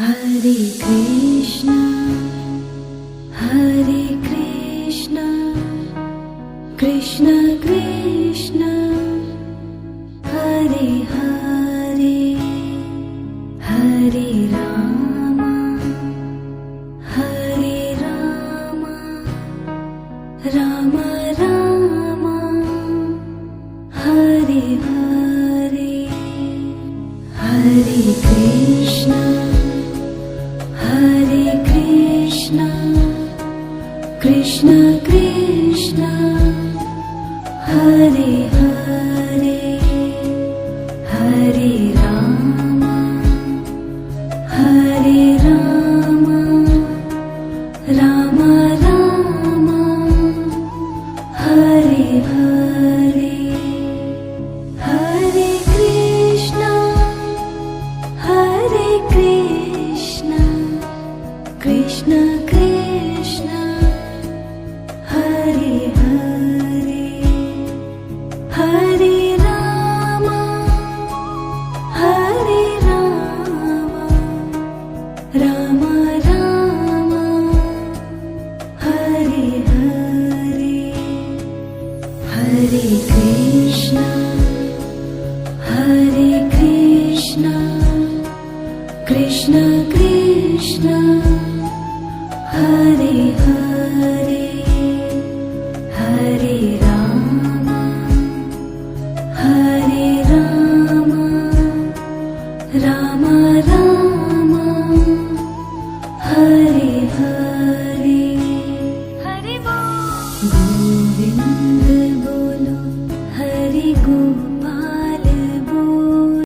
Hare Krishna, Hare Krishna, Krishna Krishna, Hare Hare, Hare Rama, Hare Rama, Rama Rama, Hare Hare, Hare Krishna, Hare Krishna, Krishna Krishna, Hare Hare, Hare Rama, Hare